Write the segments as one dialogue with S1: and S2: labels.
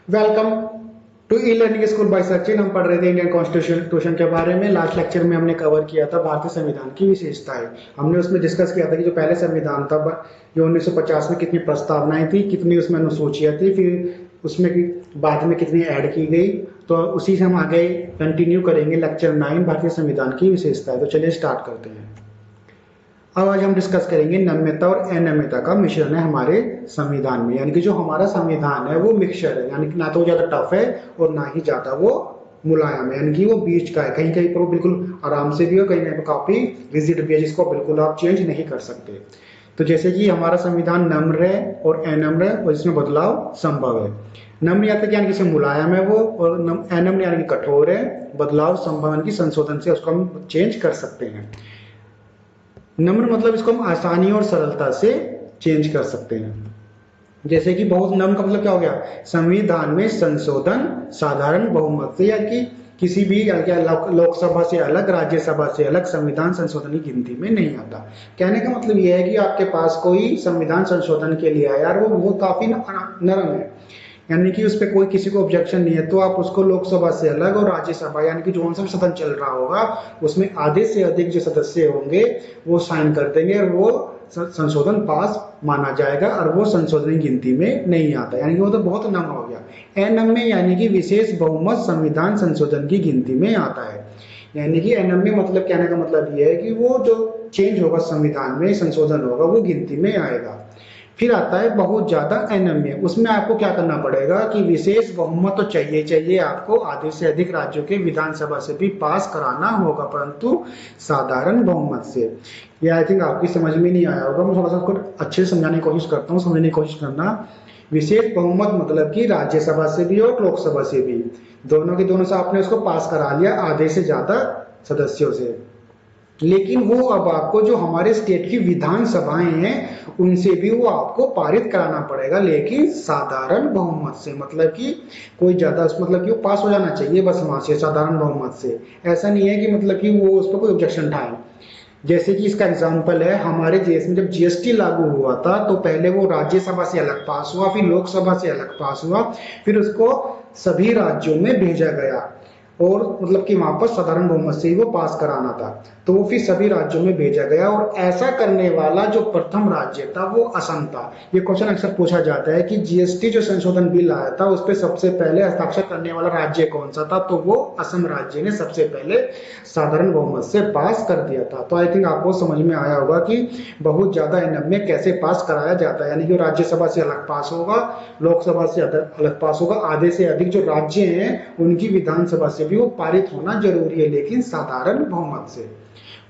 S1: Welcome to e learning school by Sachin. हम पढ़ रहे थे इंडियन कॉन्स्टिट्यूशन के बारे में। लास्ट लेक्चर में हमने कवर किया था भारतीय संविधान की विशेषताएं। हमने उसमें डिस्कस किया था कि जो पहले संविधान था ये 1950 में कितनी प्रस्तावनाएं थी, कितनी उसमें अनुसूचियां थी, फिर उसमें बाद में कितनी ऐड की गई। तो उसी से हम आगे कंटिन्यू करेंगे लेक्चर 9 भारतीय संविधान की विशेषताएं। तो चलिए स्टार्ट करते हैं। अब आज हम डिस्कस करेंगे नम्यता और अनम्यता का मिश्रण है हमारे संविधान में। यानी कि जो हमारा संविधान है वो मिक्सचर है, यानी कि ना तो ज्यादा टफ है और ना ही ज्यादा वो मुलायम है, यानी कि वो बीच का है। कहीं कहीं पर वो बिल्कुल आराम से भी हो, कहीं कहीं पर काफी रिजिड भी है, जिसको बिल्कुल आप चेंज नहीं कर सकते। तो जैसे कि हमारा संविधान नम्र है और अनम्र है और इसमें बदलाव संभव है। नम्र यानी कि इसमें मुलायम है वो, और अनम्र यानी कि कठोर है। बदलाव संभव यानी कि संशोधन से उसको हम चेंज कर सकते हैं। नम्र मतलब इसको हम आसानी और सरलता से चेंज कर सकते हैं। जैसे कि बहुत नम्र का मतलब क्या हो गया, संविधान में संशोधन साधारण बहुमत से या कि किसी भी लोकसभा से अलग, राज्यसभा से अलग संविधान संशोधन की गिनती में नहीं आता। कहने का मतलब यह है कि आपके पास कोई संविधान संशोधन के लिए आया और वो काफी नरम है, यानी कि उस पर कोई किसी को ऑब्जेक्शन नहीं है, तो आप उसको लोकसभा से अलग और राज्यसभा यानी कि जो सा सदन चल रहा होगा उसमें आधे से अधिक जो सदस्य होंगे वो साइन कर देंगे और वो संशोधन पास माना जाएगा और वो संशोधन की गिनती में नहीं आता। यानी कि वो तो बहुत नम हो गया। अनम्य यानी कि विशेष बहुमत संविधान संशोधन की गिनती में आता है। यानी कि अनम्य मतलब कहने का मतलब ये है कि वो जो चेंज होगा संविधान में, संशोधन होगा, वो गिनती में आएगा। फिर आता है बहुत ज्यादा अनम्य। उसमें आपको क्या करना पड़ेगा कि विशेष बहुमत तो चाहिए चाहिए, आपको आधे से अधिक राज्यों के विधानसभा से भी पास कराना होगा, परंतु साधारण बहुमत से। ये आई थिंक आपकी समझ में नहीं आया होगा, मैं थोड़ा सा उसको अच्छे से समझाने की कोशिश करता हूँ, समझने की कोशिश करना। विशेष बहुमत मतलब कि राज्यसभा से भी और लोकसभा से भी, दोनों के दोनों से आपने उसको पास करा लिया आधे से ज्यादा सदस्यों से। लेकिन वो अब आपको जो हमारे स्टेट की विधानसभाएं हैं उनसे भी वो आपको पारित कराना पड़ेगा, लेकिन साधारण बहुमत से। मतलब कि कोई ज्यादा मतलब कि वो पास हो जाना चाहिए बस वहां से साधारण बहुमत से। ऐसा नहीं है कि मतलब कि वो उस पर कोई ऑब्जेक्शन उठाए। जैसे कि इसका एग्जाम्पल है, हमारे देश में जब जीएसटी लागू हुआ था तो पहले वो राज्यसभा से अलग पास हुआ, फिर लोकसभा से अलग पास हुआ, फिर उसको सभी राज्यों में भेजा गया और मतलब कि वहां पर साधारण बहुमत से ही वो पास कराना था, तो वो फिर सभी राज्यों में भेजा गया। और ऐसा करने वाला जो प्रथम राज्य था वो असम था। ये क्वेश्चन अक्सर पूछा जाता है कि जीएसटी जो संशोधन बिल आया था उस पर सबसे पहले हस्ताक्षर करने वाला राज्य कौन सा था, तो वो असम राज्य ने सबसे पहले साधारण बहुमत से पास कर दिया था। तो आई थिंक आपको समझ में आया होगा कि बहुत ज्यादा अनम्य कैसे पास कराया जाता है। यानी कि राज्यसभा से अलग पास होगा, लोकसभा से अलग पास होगा, आधे से अधिक जो राज्य हैं उनकी विधानसभा से भी वो पारित होना जरूरी है, लेकिन साधारण बहुमत से।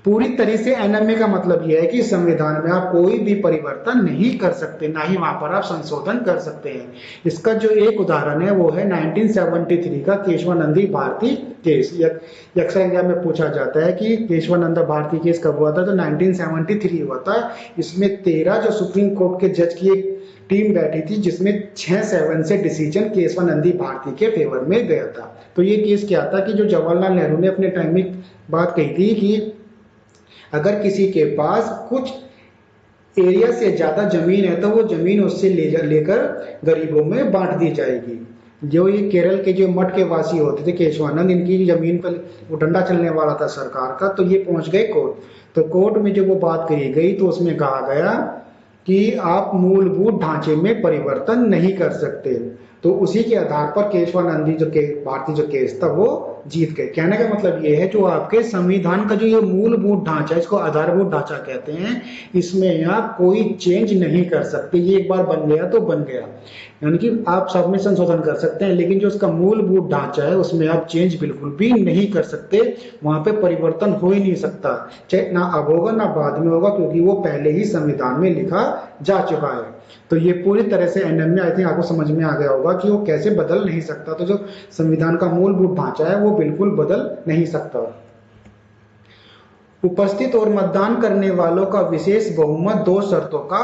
S1: पूरी तरह से एनएमए का मतलब यह है कि संविधान में आप कोई भी परिवर्तन नहीं कर सकते, ना ही वहां पर आप संशोधन कर सकते हैं। इसका जो एक उदाहरण है वो है 1973 का केशवानंद भारती केस। अक्सर एग्जाम में पूछा जाता है कि केशवानंद भारती केस कब हुआ था, तो 1973 हुआ था। इसमें 13 जो सुप्रीम कोर्ट के जज की एक टीम बैठी थी, जिसमें 6-7 से डिसीजन केशवानंद भारती के फेवर में गया था। तो ये केस क्या था कि जो जवाहरलाल नेहरू ने अपने टाइम में बात कही थी कि अगर किसी के पास कुछ एरिया से ज्यादा जमीन है तो वो जमीन उससे लेकर गरीबों में बांट दी जाएगी। जो ये केरल के जो मठ के वासी होते थे केशवानंद, इनकी जमीन पर वो डंडा चलने वाला था सरकार का, तो ये पहुंच गए कोर्ट। तो कोर्ट में जो वो बात कही गई तो उसमें कहा गया कि आप मूलभूत ढांचे में परिवर्तन नहीं कर सकते। तो उसी के आधार पर केशवानंदी भारतीय जो केस था वो जीत गए। कहने का मतलब ये है जो आपके संविधान का जो ये मूलभूत ढांचा है, इसको आधारभूत ढांचा कहते हैं, इसमें आप कोई चेंज नहीं कर सकते। ये एक बार बन गया तो बन गया, यानी कि आप सब में संशोधन कर सकते हैं, लेकिन जो उसका मूलभूत ढांचा है उसमें आप चेंज बिल्कुल भी नहीं कर सकते। वहां पे परिवर्तन हो ही नहीं सकता, चाहे ना अब होगा ना बाद में होगा, क्योंकि वो पहले ही संविधान में लिखा जा चुका है। तो ये पूरी तरह से एनएमए आई थिंक आपको समझ में आ गया होगा कि वो कैसे बदल नहीं सकता। तो जो संविधान का मूलभूत ढांचा है वो बिल्कुल बदल नहीं सकता। उपस्थित और मतदान करने वालों का विशेष बहुमत 2 शर्तों का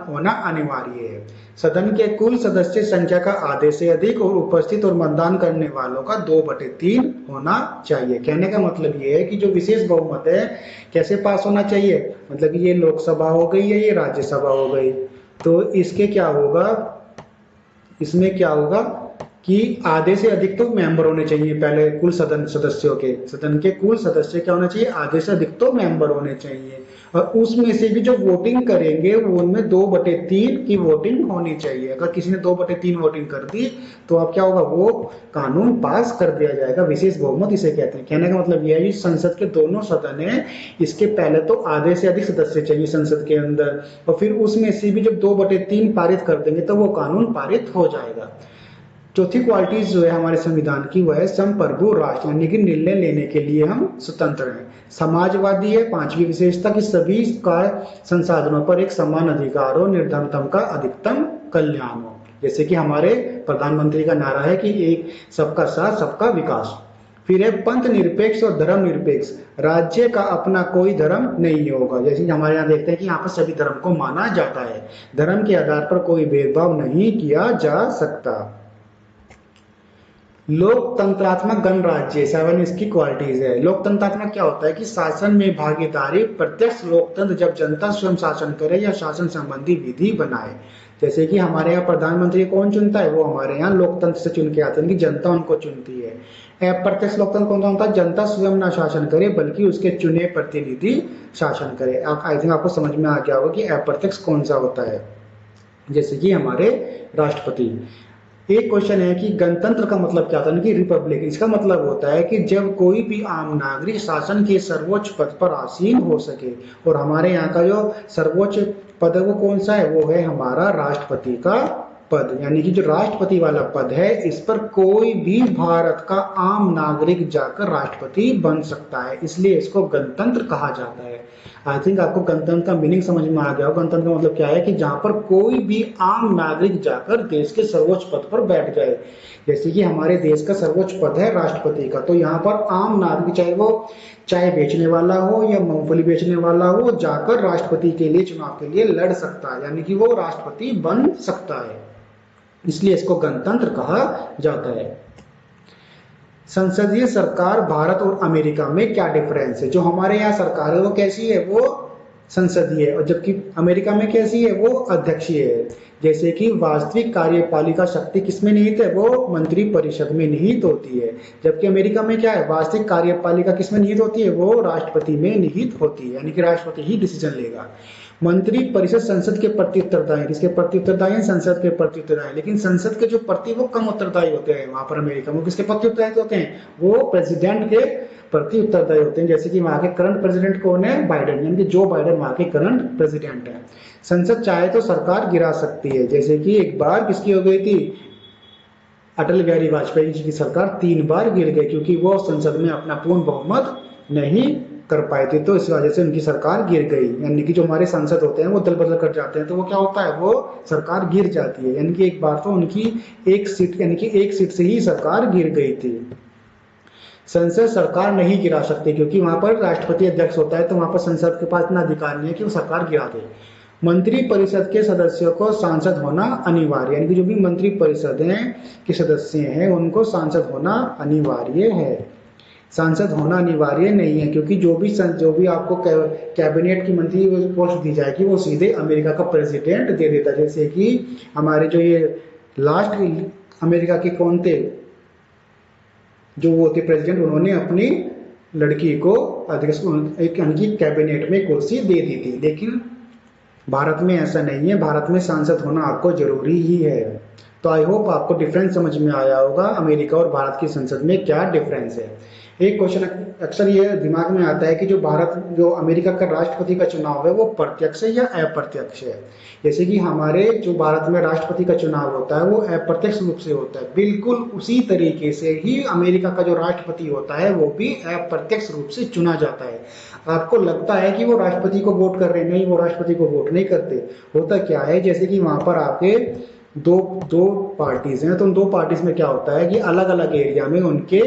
S1: होना अनिवार्य है। सदन के कुल सदस्य संख्या का आधे से अधिक और उपस्थित और मतदान करने वालों का 2/3 होना चाहिए। कहने का मतलब ये है कि जो विशेष बहुमत है कैसे पास होना चाहिए, मतलब कि ये लोकसभा हो गई या ये राज्यसभा हो गई, तो इसके क्या होगा, इसमें क्या होगा कि आधे से अधिक तो मेंबर होने चाहिए, पहले कुल सदन के कुल सदस्य क्या होना चाहिए, आधे से अधिक तो मेंबर होने चाहिए, और उसमें से भी जो वोटिंग करेंगे वो उनमें 2/3 की वोटिंग होनी चाहिए। अगर किसी ने 2/3 वोटिंग कर दी तो अब क्या होगा, वो कानून पास कर दिया जाएगा। विशेष बहुमत इसे कहते हैं। कहने का मतलब यह है कि संसद के दोनों सदन है, इसके पहले तो आधे से अधिक सदस्य चाहिए संसद के अंदर, और फिर उसमें से भी जब 2/3 पारित कर देंगे तो वो कानून पारित हो जाएगा। चौथी क्वालिटीज जो है हमारे संविधान की, वह है संप्रभु राष्ट्र, यानी कि निर्णय लेने के लिए हम स्वतंत्र हैं। समाजवादी है पांचवी विशेषता, कि सभी का संसाधनों पर एक समान अधिकार हो, निर्धनतम का अधिकतम कल्याण हो। जैसे कि हमारे प्रधानमंत्री का नारा है कि एक सबका साथ सबका विकास। फिर है पंथ निरपेक्ष और धर्म निरपेक्ष, राज्य का अपना कोई धर्म नहीं होगा। जैसे कि हमारे यहाँ देखते हैं कि यहाँ पर सभी धर्म को माना जाता है, धर्म के आधार पर कोई भेदभाव नहीं किया जा सकता। लोकतंत्रात्मक गणराज्य 7 इसकी क्वालिटीज है। लोकतंत्रात्मक क्या होता है कि शासन में भागीदारी, प्रत्यक्ष लोकतंत्र, जब जनता स्वयं शासन करे या शासन संबंधी विधि बनाए। जैसे कि हमारे यहाँ प्रधानमंत्री कौन चुनता है, वो हमारे यहाँ लोकतंत्र से चुन के आते हैं कि जनता उनको चुनती है। अप्रत्यक्ष लोकतंत्र कौन सा होता है, जनता स्वयं ना शासन करे बल्कि उसके चुने प्रतिनिधि शासन करे। आई थिंक आपको समझ में आ गया होगा कि अप्रत्यक्ष कौन सा होता है, जैसे कि हमारे राष्ट्रपति। एक क्वेश्चन है कि गणतंत्र का मतलब क्या होता है, कि रिपब्लिक। इसका मतलब होता है कि जब कोई भी आम नागरिक शासन के सर्वोच्च पद पर आसीन हो सके, और हमारे यहाँ का जो सर्वोच्च पद है वो कौन सा है, वो है हमारा राष्ट्रपति का पद। यानी कि जो राष्ट्रपति वाला पद है, इस पर कोई भी भारत का आम नागरिक जाकर राष्ट्रपति बन सकता है, इसलिए इसको गणतंत्र कहा जाता है। आई थिंक आपको गणतंत्र का मीनिंग समझ में आ गया होगा। गणतंत्र का मतलब क्या है कि जहां पर कोई भी आम नागरिक जाकर देश के सर्वोच्च पद पर बैठ जाए। जैसे कि हमारे देश का सर्वोच्च पद है राष्ट्रपति का, तो यहाँ पर आम नागरिक, चाहे वो चाय बेचने वाला हो या मूंगफली बेचने वाला हो, जाकर राष्ट्रपति के लिए चुनाव के लिए लड़ सकता है, यानी कि वो राष्ट्रपति बन सकता है, इसलिए इसको गणतंत्र कहा जाता है। संसदीय सरकार भारत और अमेरिका में क्या डिफरेंस है। जो हमारे यहाँ सरकार है वो कैसी है, वो संसदीय है, और जबकि अमेरिका में कैसी है, वो अध्यक्षीय है। जैसे कि वास्तविक कार्यपालिका शक्ति किसमें निहित है, वो मंत्री परिषद में निहित होती है। जबकि अमेरिका में क्या है, वास्तविक कार्यपालिका किसमें निहित होती है, वो राष्ट्रपति में निहित होती है, यानी कि राष्ट्रपति ही डिसीजन लेगा। मंत्री परिषद संसद के प्रति उत्तरदायी है। किसके प्रति उत्तरदायी है, संसद के प्रति उत्तरदायी है। लेकिन संसद के जो प्रति वो कम उत्तरदायी होते हैं वहां पर अमेरिका में। किसके प्रति उत्तरदायी होते हैं, वो प्रेसिडेंट के प्रति उत्तरदायी होते हैं। जैसे कि वहां के करंट प्रेसिडेंट कौन है, बाइडेन, यानी कि जो बाइडेन वहां के करंट प्रेसिडेंट है। संसद चाहे तो सरकार गिरा सकती है, जैसे कि एक बार किसकी हो गई थी, अटल बिहारी वाजपेयी जी की सरकार 3 बार गिर गई, क्योंकि वो संसद में अपना पूर्ण बहुमत नहीं कर पाए थे, तो इस वजह से उनकी सरकार गिर गई। यानी कि जो हमारे सांसद होते हैं वो दल बदल कर जाते हैं, तो वो क्या होता है, वो सरकार गिर जाती है। यानी कि एक बार तो उनकी एक सीट, यानी कि एक सीट से ही सरकार गिर गई थी। संसद सरकार नहीं गिरा सकती, क्योंकि वहां पर राष्ट्रपति अध्यक्ष होता है, तो वहां पर संसद के पास इतना अधिकार नहीं है कि वो सरकार गिरा दे। मंत्री परिषद के सदस्यों को सांसद होना अनिवार्य, यानी कि जो भी मंत्री परिषद हैं के सदस्य हैं उनको सांसद होना अनिवार्य है। सांसद होना अनिवार्य नहीं है, क्योंकि जो भी आपको कैबिनेट की मंत्री पोस्ट दी जाएगी वो सीधे अमेरिका का प्रेसिडेंट दे देता है। जैसे कि हमारे जो ये लास्ट अमेरिका के कौन थे, जो वो थे प्रेसिडेंट, उन्होंने अपनी लड़की को अध्यक्ष एक कैबिनेट में कुर्सी दे दी थी। लेकिन भारत में ऐसा नहीं है, भारत में सांसद होना आपको जरूरी ही है। तो आई होप आपको डिफरेंस समझ में आया होगा, अमेरिका और भारत की संसद में क्या डिफरेंस है। एक क्वेश्चन अक्सर ये दिमाग में आता है कि जो अमेरिका का राष्ट्रपति का चुनाव है वो प्रत्यक्ष है या अप्रत्यक्ष है। जैसे कि हमारे जो भारत में राष्ट्रपति का चुनाव होता है वो अप्रत्यक्ष रूप से होता है, बिल्कुल उसी तरीके से ही अमेरिका का जो राष्ट्रपति होता है वो भी अप्रत्यक्ष रूप से चुना जाता है। आपको लगता है कि वो राष्ट्रपति को वोट कर रहे हैं, नहीं, वो राष्ट्रपति को वोट नहीं करते। होता क्या है, जैसे कि वहां पर आपके दो पार्टीज हैं, तो उन 2 पार्टीज में क्या होता है कि अलग अलग एरिया में उनके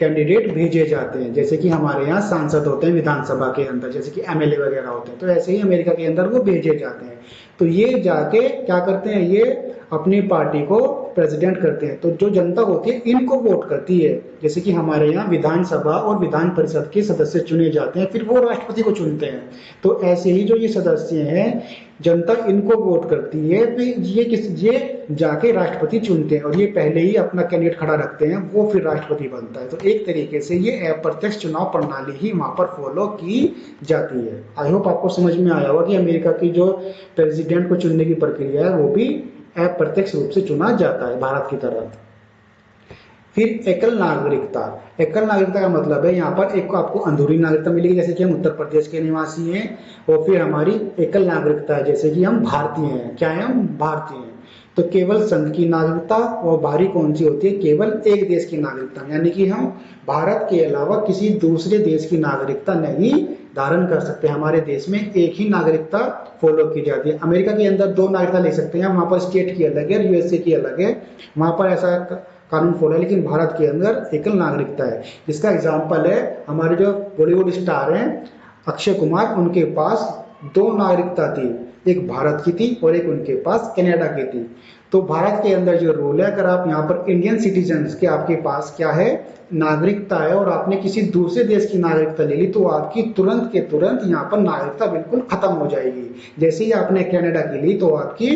S1: कैंडिडेट भेजे जाते हैं। जैसे कि हमारे यहाँ सांसद होते हैं विधानसभा के अंदर, जैसे कि एमएलए वगैरह होते हैं, तो ऐसे ही अमेरिका के अंदर वो भेजे जाते हैं। तो ये जाके क्या करते हैं, ये अपनी पार्टी को प्रेसिडेंट करते हैं, तो जो जनता होती है इनको वोट करती है। जैसे कि हमारे यहाँ विधानसभा और विधान परिषद के सदस्य चुने जाते हैं, फिर वो राष्ट्रपति को चुनते हैं। तो ऐसे ही जो ये सदस्य हैं, जनता इनको वोट करती है, फिर ये जाके राष्ट्रपति चुनते हैं, और ये पहले ही अपना कैंडिडेट खड़ा रखते हैं, वो फिर राष्ट्रपति बनता है। तो एक तरीके से ये अप्रत्यक्ष चुनाव प्रणाली ही वहां पर फॉलो की जाती है। आई होप आपको समझ में आया होगा कि अमेरिका की जो प्रेसिडेंट को चुनने की प्रक्रिया है वो भी अप्रत्यक्ष रूप से चुना जाता है भारत की तरह। फिर एकल नागरिकता। एकल नागरिकता का मतलब है यहाँ पर एक आपको अंदरूनी नागरिकता मिलेगी, जैसे कि हम उत्तर प्रदेश के निवासी हैं, और फिर हमारी एकल नागरिकता है जैसे कि हम भारतीय हैं। क्या है? हम भारतीय हैं। तो केवल संघ की नागरिकता, और बाहरी कौन सी होती है? केवल एक देश की नागरिकता, यानी कि हम भारत के अलावा किसी दूसरे देश की नागरिकता नहीं धारण कर सकते। हमारे देश में एक ही नागरिकता फॉलो की जाती है। अमेरिका के अंदर दो नागरिकता ले सकते हैं, वहां पर स्टेट की अलग है, यूएसए की अलग है, वहां पर ऐसा कानून फॉलो है, लेकिन भारत के अंदर एकल नागरिकता है। इसका एग्जाम्पल है हमारे जो बॉलीवुड स्टार हैं अक्षय कुमार, उनके पास दो नागरिकता थी, एक भारत की थी और एक उनके पास कनाडा की थी। तो भारत के अंदर जो रूल है, अगर आप यहाँ पर इंडियन सिटीजन के आपके पास क्या है? नागरिकता है, और आपने किसी दूसरे देश की नागरिकता ले ली, तो आपकी तुरंत के तुरंत यहाँ पर नागरिकता बिल्कुल खत्म हो जाएगी। जैसे ही आपने कनाडा की ली तो आपकी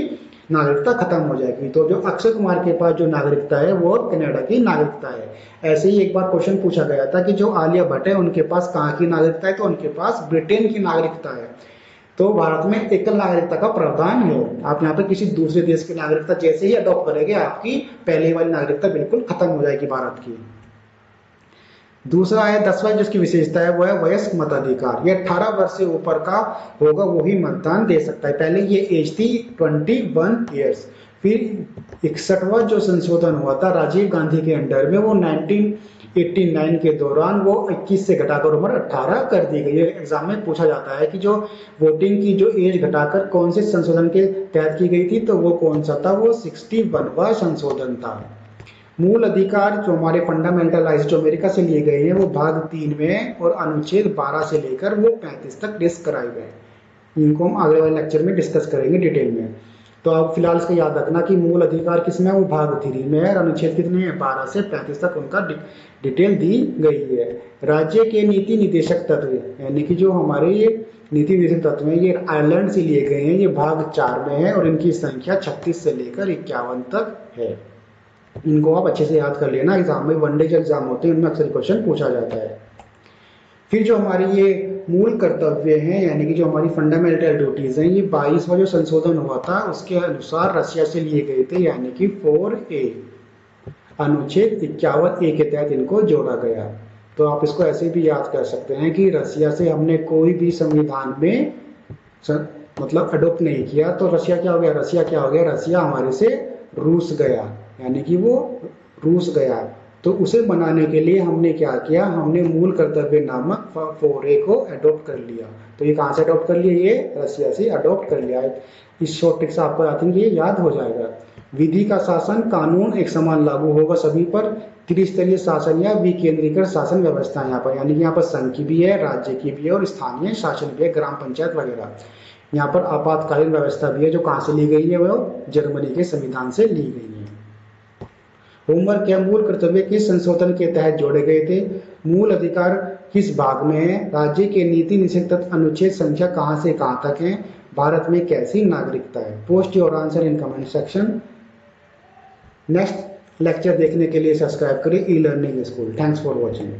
S1: नागरिकता खत्म हो जाएगी। तो जो अक्षय कुमार के पास जो नागरिकता है वो कनाडा की नागरिकता है। ऐसे ही एक बार क्वेश्चन पूछा गया था कि जो आलिया भट्ट है उनके पास कहाँ की नागरिकता है? तो उनके पास ब्रिटेन की नागरिकता है। तो भारत में एकल नागरिकता का प्रावधान है। आप यहाँ पे किसी दूसरे देश की नागरिकता जैसे ही अडॉप्ट करेंगे, आपकी पहले वाली नागरिकता बिल्कुल खत्म हो जाएगी भारत की। दूसरा है 10वां, जिसकी विशेषता है वो है वयस्क मताधिकार। ये 18 वर्ष से ऊपर का होगा वही मतदान दे सकता है। पहले ये एज थी 21 ईयर्स। फिर 61वां जो संशोधन हुआ था राजीव गांधी के अंडर में, वो 1989 के दौरान वो 21 से घटाकर उम्र 18 कर दी गई है। एग्जाम में पूछा जाता है कि जो वोटिंग की जो एज घटाकर कौन से संशोधन के तहत की गई थी, तो वो कौन सा था? वो 61वां संशोधन था। मूल अधिकार जो हमारे फंडामेंटल राइट्स जो अमेरिका से लिए गए हैं, वो भाग 3 में और अनुच्छेद 12 से लेकर वो 35 तक डिस्क्राइब है। इनको हम अगले वाले लेक्चर में डिस्कस करेंगे डिटेल में। तो आप फिलहाल इसका याद रखना कि मूल अधिकार किसमें है? वो भाग 3 में है, और अनुच्छेद कितने हैं? 12 से 35 तक उनका डिटेल दी गई है। राज्य के नीति निदेशक तत्व, यानी कि जो हमारे ये नीति निदेशक तत्व हैं, ये आयरलैंड से लिए गए हैं, ये भाग 4 में है, और इनकी संख्या 36 से लेकर 51 तक है। इनको आप अच्छे से याद कर लेना, एग्जाम में वनडे जो एग्जाम होते हैं उनमें अक्सर क्वेश्चन पूछा जाता है। फिर जो हमारी ये मूल कर्तव्य हैं, यानी कि जो हमारी फंडामेंटल ड्यूटीज हैं, ये 22वां जो संशोधन हुआ था उसके अनुसार रशिया से लिए गए थे, यानी कि 4A, अनुच्छेद 51A के तहत इनको जोड़ा गया। तो आप इसको ऐसे भी याद कर सकते हैं कि रशिया से हमने कोई भी संविधान में मतलब अडोप्ट नहीं किया, तो रशिया क्या हो गया? रशिया हमारे से रूस गया, यानी कि वो रूस गया। तो उसे बनाने के लिए हमने क्या किया? हमने मूल कर्तव्य नामक 4A को अडॉप्ट कर लिया। तो ये कहाँ से अडॉप्ट कर लिया? ये रशिया से अडॉप्ट कर लिया। इस शॉर्ट ट्रिक से आपको आई थिंक ये याद हो जाएगा। विधि का शासन कानून एक समान लागू होगा सभी पर। त्रिस्तरीय शासन या विकेंद्रीकृत शासन व्यवस्था यहाँ पर, यानी कि यहाँ पर संघ की भी है, राज्य की भी है, और स्थानीय शासन भी है, ग्राम पंचायत वगैरह। यहाँ पर आपातकालीन व्यवस्था भी है, जो कहाँ से ली गई है? वो जर्मनी के संविधान से ली गई है। होमवर्क क्या? मूल कर्तव्य किस संशोधन के तहत जोड़े गए थे? मूल अधिकार किस भाग में है? राज्य के नीति निषेध अनुच्छेद संख्या कहां से कहां तक है? भारत में कैसी नागरिकता है? Post your answer in comment section. Next lecture देखने के लिए सब्सक्राइब करें ई learning school. Thanks for watching.